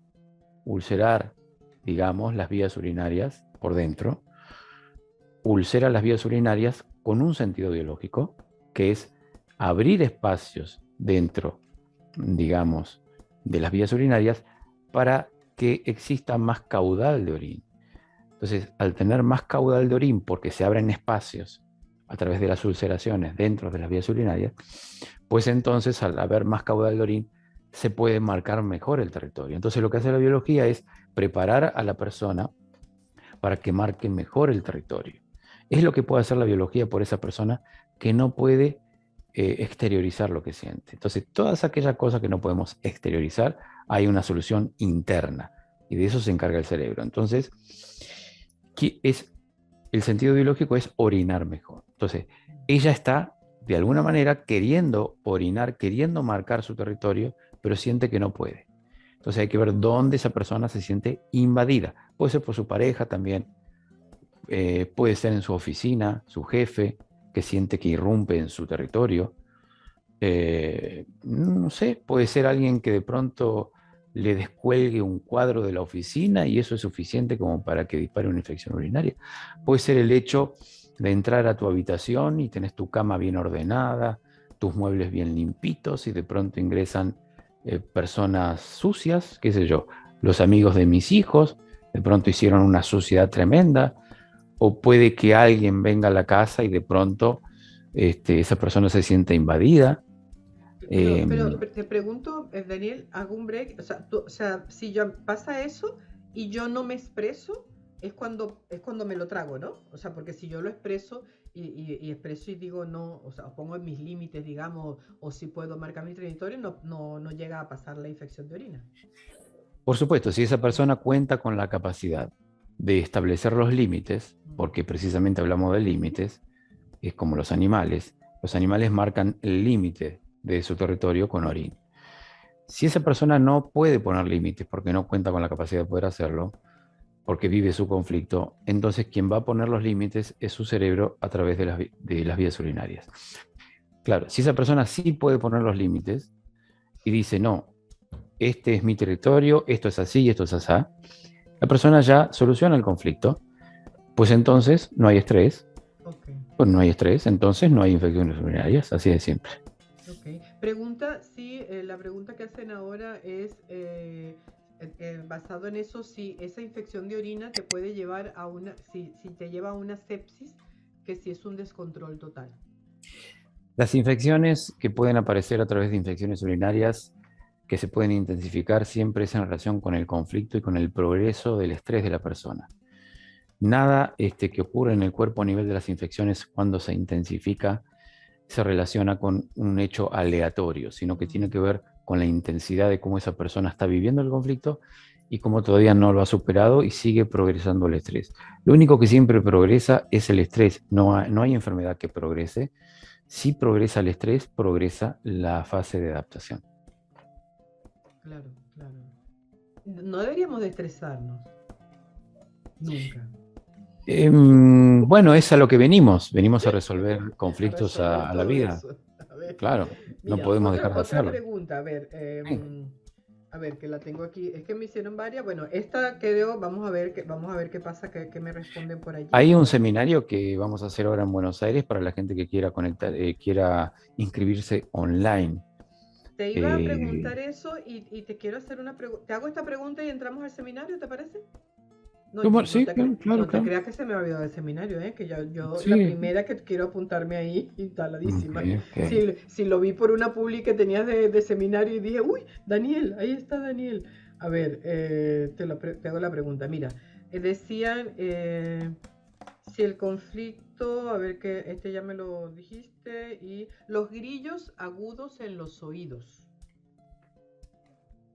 digamos, las vías urinarias por dentro, ulcera las vías urinarias con un sentido biológico, que es abrir espacios dentro, digamos, de las vías urinarias para que exista más caudal de orina. Entonces, al tener más caudal de orina, porque se abren espacios a través de las ulceraciones dentro de las vías urinarias, pues entonces al haber más caudal de orina, se puede marcar mejor el territorio. Entonces lo que hace la biología es preparar a la persona para que marque mejor el territorio. Es lo que puede hacer la biología por esa persona que no puede exteriorizar lo que siente. Entonces, todas aquellas cosas que no podemos exteriorizar, hay una solución interna y de eso se encarga el cerebro. Entonces, el sentido biológico es orinar mejor. Entonces, ella está de alguna manera queriendo orinar, queriendo marcar su territorio, pero siente que no puede. Entonces hay que ver dónde esa persona se siente invadida. Puede ser por su pareja también, puede ser en su oficina, su jefe, que siente que irrumpe en su territorio. No sé, puede ser alguien que de pronto le descuelgue un cuadro de la oficina y eso es suficiente como para que dispare una infección urinaria. Puede ser el hecho de entrar a tu habitación y tenés tu cama bien ordenada, tus muebles bien limpitos y de pronto ingresan personas sucias, qué sé yo, los amigos de mis hijos, de pronto hicieron una suciedad tremenda, o puede que alguien venga a la casa y de pronto esa persona se siente invadida. Pero te pregunto, Daniel, hago un break. O sea, si yo pasa eso y yo no me expreso, es cuando me lo trago, ¿no? O sea, porque si yo lo expreso y expreso y digo no, o sea, pongo en mis límites, digamos, o si puedo marcar mi territorio, no llega a pasar la infección de orina. Por supuesto, si esa persona cuenta con la capacidad de establecer los límites, porque precisamente hablamos de límites, es como los animales marcan el límite de su territorio con orina. Si esa persona no puede poner límites porque no cuenta con la capacidad de poder hacerlo, porque vive su conflicto, entonces quien va a poner los límites es su cerebro a través de las vías urinarias. Claro, si esa persona sí puede poner los límites y dice, no, este es mi territorio, esto es así y esto es así, la persona ya soluciona el conflicto, pues entonces no hay estrés. Okay. Pues no hay estrés, entonces no hay infecciones urinarias, así de simple. Okay. Pregunta, sí, la pregunta que hacen ahora es, basado en eso, si esa infección de orina te puede llevar a si te lleva a una sepsis, que si es un descontrol total. Las infecciones que pueden aparecer a través de infecciones urinarias que se pueden intensificar siempre es en relación con el conflicto y con el progreso del estrés de la persona. Nada que ocurre en el cuerpo a nivel de las infecciones cuando se intensifica se relaciona con un hecho aleatorio, sino que tiene que ver con la intensidad de cómo esa persona está viviendo el conflicto y cómo todavía no lo ha superado y sigue progresando el estrés. Lo único que siempre progresa es el estrés, no hay enfermedad que progrese. Si progresa el estrés, progresa la fase de adaptación. Claro, claro. No deberíamos de estresarnos. Nunca. Bueno, es a lo que venimos a resolver A conflictos resolver a la todo vida. eso. A ver. Claro, no Mira, podemos dejar de otra hacerlo. pregunta. A ver, Sí. A ver, que la tengo aquí. Es que me hicieron varias. Bueno, esta creo, vamos a ver qué pasa, qué me responden por allí. Hay A un ver. seminario que vamos a hacer ahora en Buenos Aires para la gente que quiera conectar, quiera inscribirse online. Te iba a Eh, preguntar eso y te quiero hacer una pregunta. Te hago esta pregunta y entramos al seminario, ¿te parece? No, sí, claro, claro, no te claro. creas que se me ha olvidado el seminario, ¿eh? Que yo la Sí, primera que quiero apuntarme ahí, ok, instaladísima. ok. Si lo vi por una publi que tenías de seminario y dije, uy, Daniel, ahí está Daniel. A ver, te hago la pregunta. Mira, decían si el conflicto, a ver que este ya me lo dijiste, y los grillos agudos en los oídos.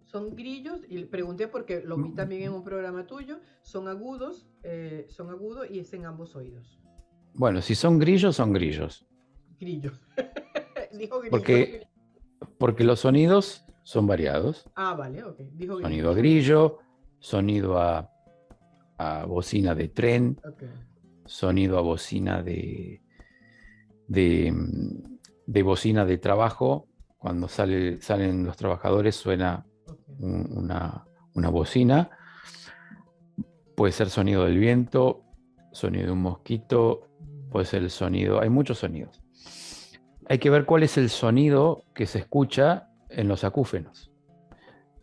Son grillos, y pregunté porque lo vi también en un programa tuyo, son agudos y es en ambos oídos. Bueno, si son grillos, son grillos. Grillos. Dijo grillo. Porque, porque los sonidos son variados. Ah, vale, ok. Dijo Sonido a grillos. grillo, sonido a bocina de tren, Ok. sonido a bocina de, de bocina de trabajo. Cuando salen los trabajadores suena Okay. una bocina. Puede ser sonido del viento, sonido de un mosquito, puede ser el sonido, hay muchos sonidos. Hay que ver cuál es el sonido que se escucha en los acúfenos.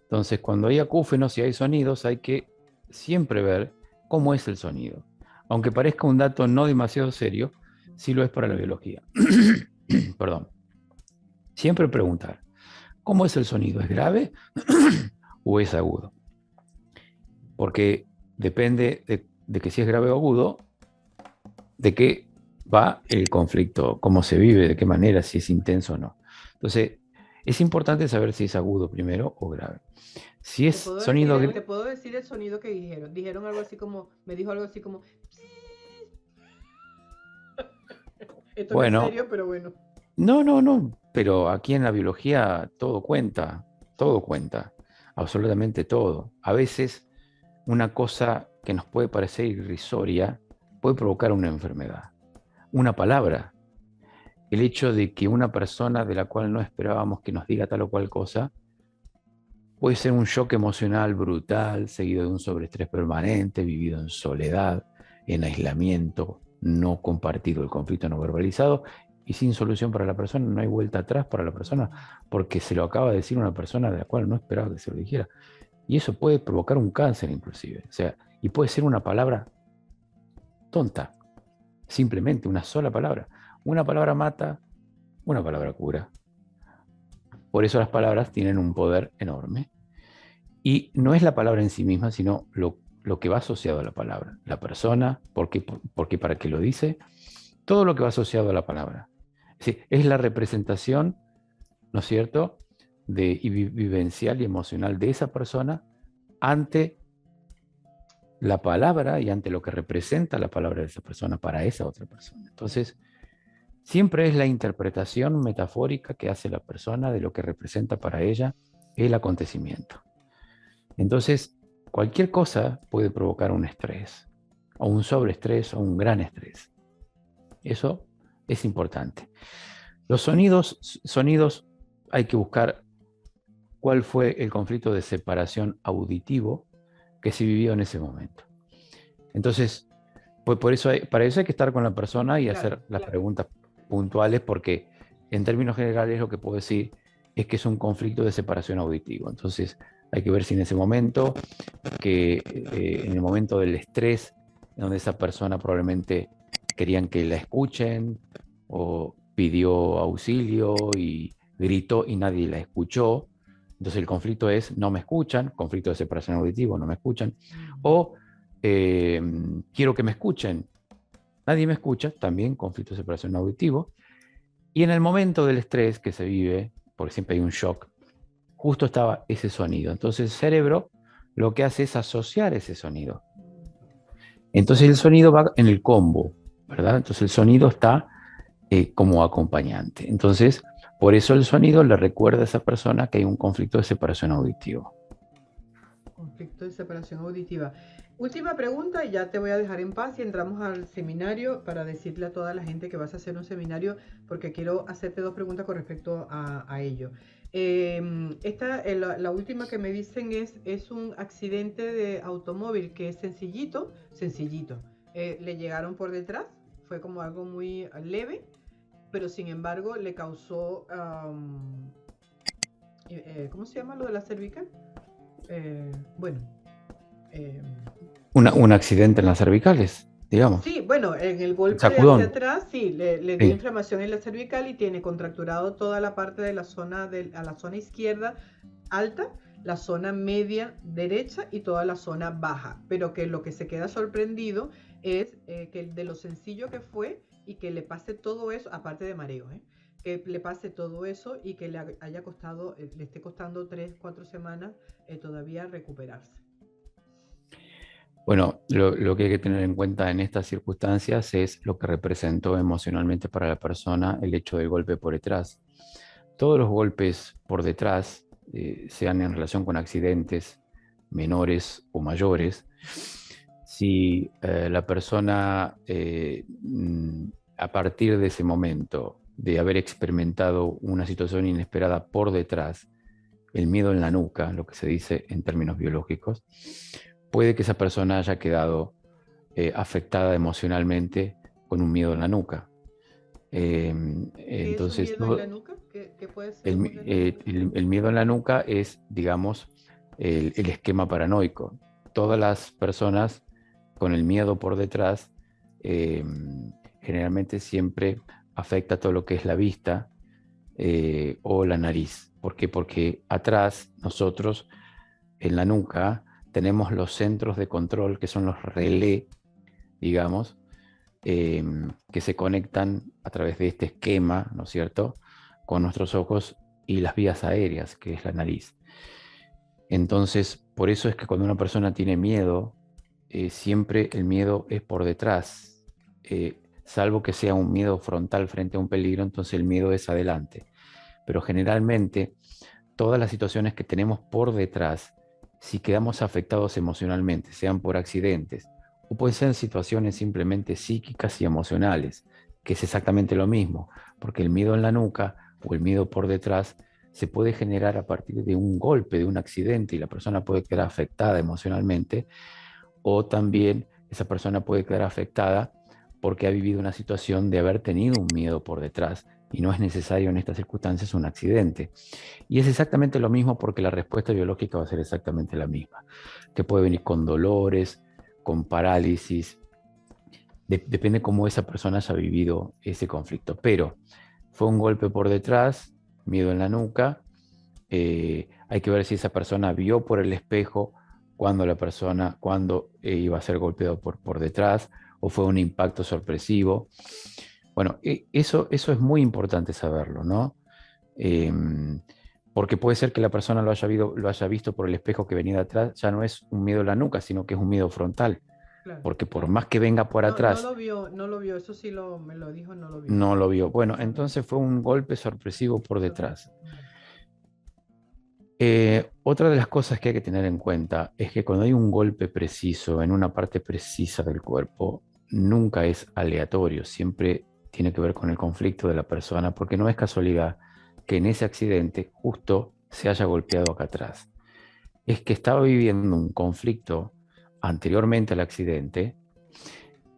Entonces, cuando hay acúfenos y hay sonidos, hay que siempre ver cómo es el sonido. Aunque parezca un dato no demasiado serio, sí lo es para la biología. Perdón. Siempre preguntar, ¿cómo es el sonido? ¿Es grave o es agudo? Porque depende de que si es grave o agudo, de qué va el conflicto, cómo se vive, de qué manera, si es intenso o no. Entonces, es importante saber si es agudo primero o grave. Si es sonido... Te puedo decir el sonido que dijeron. Dijeron algo así como, me dijo algo así como, esto no es Bueno, serio, pero bueno. no, pero aquí en la biología todo cuenta, absolutamente todo. A veces una cosa que nos puede parecer irrisoria puede provocar una enfermedad. Una palabra, el hecho de que una persona de la cual no esperábamos que nos diga tal o cual cosa, puede ser un shock emocional brutal, seguido de un sobreestrés permanente, vivido en soledad, en aislamiento, no compartido, el conflicto no verbalizado y sin solución para la persona. No hay vuelta atrás para la persona porque se lo acaba de decir una persona de la cual no esperaba que se lo dijera. Y eso puede provocar un cáncer inclusive. O sea, y puede ser una palabra tonta, simplemente una sola palabra. Una palabra mata, una palabra cura. Por eso las palabras tienen un poder enorme. Y no es la palabra en sí misma, sino lo que va asociado a la palabra. La persona, porque para qué lo dice, todo lo que va asociado a la palabra. Es decir, es la representación, ¿no es cierto?, vivencial y emocional de esa persona ante la palabra y ante lo que representa la palabra de esa persona para esa otra persona. Entonces, siempre es la interpretación metafórica que hace la persona de lo que representa para ella el acontecimiento. Entonces, cualquier cosa puede provocar un estrés, o un sobreestrés, o un gran estrés. Eso es importante. Los sonidos hay que buscar cuál fue el conflicto de separación auditivo que se vivió en ese momento. Entonces, pues para eso hay que estar con la persona y hacer las preguntas puntuales, porque en términos generales lo que puedo decir es que es un conflicto de separación auditivo. Entonces, hay que ver si en ese momento, en el momento del estrés, donde esa persona probablemente querían que la escuchen o pidió auxilio y gritó y nadie la escuchó. Entonces el conflicto es no me escuchan, conflicto de separación auditivo, no me escuchan. O quiero que me escuchen, nadie me escucha, también conflicto de separación auditivo. Y en el momento del estrés que se vive, porque siempre hay un shock, justo estaba ese sonido. Entonces el cerebro lo que hace es asociar ese sonido. Entonces el sonido va en el combo, ¿verdad? Entonces el sonido está como acompañante. Entonces, por eso el sonido le recuerda a esa persona que hay un conflicto de separación auditivo. Conflicto de separación auditiva. Última pregunta y ya te voy a dejar en paz y entramos al seminario para decirle a toda la gente que vas a hacer un seminario porque quiero hacerte dos preguntas con respecto a ello. La última que me dicen es un accidente de automóvil que es sencillito, sencillito. Le llegaron por detrás, fue como algo muy leve, pero sin embargo le causó, ¿cómo se llama lo de la cervical? Bueno, eh, Un accidente en las cervicales, digamos. sí, bueno, en el golpe hacia Sacudón. atrás, sí, le dio Sí. inflamación en la cervical y tiene contracturado toda la parte de la zona a la zona izquierda alta, la zona media derecha y toda la zona baja. Pero que lo que se queda sorprendido es que de lo sencillo que fue y que le pase todo eso, aparte de mareo, que le pase todo eso y que le haya costado, le esté costando 3, 4 semanas todavía recuperarse. Bueno, lo que hay que tener en cuenta en estas circunstancias es lo que representó emocionalmente para la persona el hecho del golpe por detrás. Todos los golpes por detrás, sean en relación con accidentes menores o mayores, si la persona a partir de ese momento de haber experimentado una situación inesperada por detrás, el miedo en la nuca, lo que se dice en términos biológicos, puede que esa persona haya quedado afectada emocionalmente con un miedo en la nuca. ¿Qué es un Entonces, miedo en la nuca? ¿Qué puede ser un miedo en la nuca? el miedo en la nuca es, digamos, el esquema paranoico. Todas las personas con el miedo por detrás eh, generalmente siempre afecta todo lo que es la vista o la nariz. ¿Por qué? Porque atrás nosotros, en la nuca, tenemos los centros de control que son los relés, digamos, eh, que se conectan a través de este esquema, ¿no es cierto?, con nuestros ojos y las vías aéreas, que es la nariz. Entonces, por eso es que cuando una persona tiene miedo, siempre el miedo es por detrás, salvo que sea un miedo frontal frente a un peligro, entonces el miedo es adelante. Pero generalmente, todas las situaciones que tenemos por detrás, si quedamos afectados emocionalmente, sean por accidentes, o pueden ser situaciones simplemente psíquicas y emocionales, que es exactamente lo mismo, porque el miedo en la nuca o el miedo por detrás se puede generar a partir de un golpe, de un accidente, y la persona puede quedar afectada emocionalmente, o también esa persona puede quedar afectada porque ha vivido una situación de haber tenido un miedo por detrás, y no es necesario en estas circunstancias un accidente. Y es exactamente lo mismo porque la respuesta biológica va a ser exactamente la misma, que puede venir con dolores, con parálisis, depende cómo esa persona haya vivido ese conflicto. Pero fue un golpe por detrás, miedo en la nuca, hay que ver si esa persona vio por el espejo cuando iba a ser golpeado por detrás, o fue un impacto sorpresivo. Bueno, eso es muy importante saberlo, ¿no? Eh, Porque puede ser que la persona lo haya visto por el espejo que venía de atrás, ya no es un miedo en la nuca, sino que es un miedo frontal. Claro, Porque por claro. más que venga por No, no atrás, lo vio, no lo vio, eso sí me lo dijo, no lo vio. no lo vio. Bueno, No lo vio. entonces fue un golpe sorpresivo por detrás. Sorpresa. Mm. Otra de las cosas que hay que tener en cuenta es que cuando hay un golpe preciso en una parte precisa del cuerpo, nunca es aleatorio, siempre tiene que ver con el conflicto de la persona, porque no es casualidad que en ese accidente justo se haya golpeado acá atrás. Es que estaba viviendo un conflicto anteriormente al accidente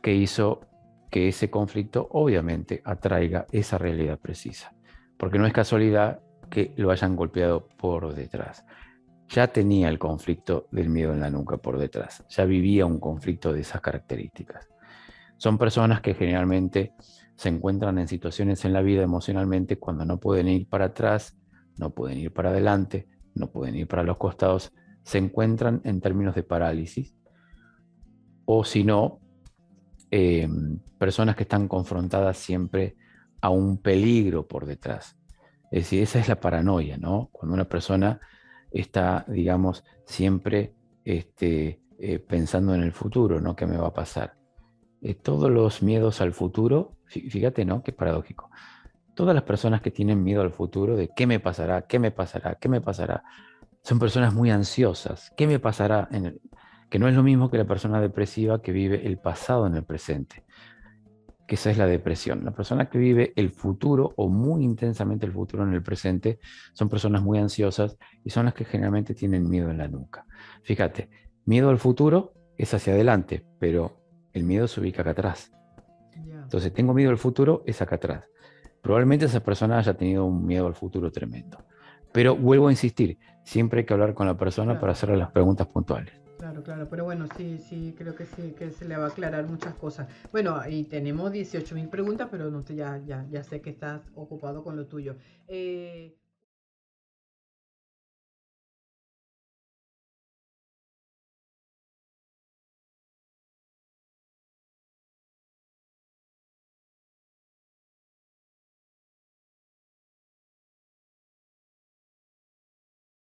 que hizo que ese conflicto obviamente atraiga esa realidad precisa, porque no es casualidad que lo hayan golpeado por detrás. Ya tenía el conflicto del miedo en la nuca por detrás, ya vivía un conflicto de esas características. Son personas que generalmente se encuentran en situaciones en la vida emocionalmente cuando no pueden ir para atrás, no pueden ir para adelante, no pueden ir para los costados, se encuentran en términos de parálisis, o si no, eh, personas que están confrontadas siempre a un peligro por detrás. Es decir, esa es la paranoia, ¿no? Cuando una persona está, digamos, siempre pensando en el futuro, ¿no? ¿Qué me va a pasar? Todos los miedos al futuro, fíjate, ¿no? Qué paradójico. Todas las personas que tienen miedo al futuro de qué me pasará, qué me pasará, qué me pasará, son personas muy ansiosas. ¿Qué me pasará? que no es lo mismo que la persona depresiva que vive el pasado en el presente, que esa es la depresión. La persona que vive el futuro o muy intensamente el futuro en el presente son personas muy ansiosas y son las que generalmente tienen miedo en la nuca. Fíjate, miedo al futuro es hacia adelante, pero el miedo se ubica acá atrás. Ya. Entonces, tengo miedo al futuro es acá atrás. Probablemente esa persona haya tenido un miedo al futuro tremendo. Pero vuelvo a insistir, siempre hay que hablar con la persona para Claro, hacerle las preguntas puntuales. claro, claro, pero bueno, sí, que se le va a aclarar muchas cosas. Bueno, y tenemos 18.000 preguntas, pero no te, ya sé que estás ocupado con lo tuyo.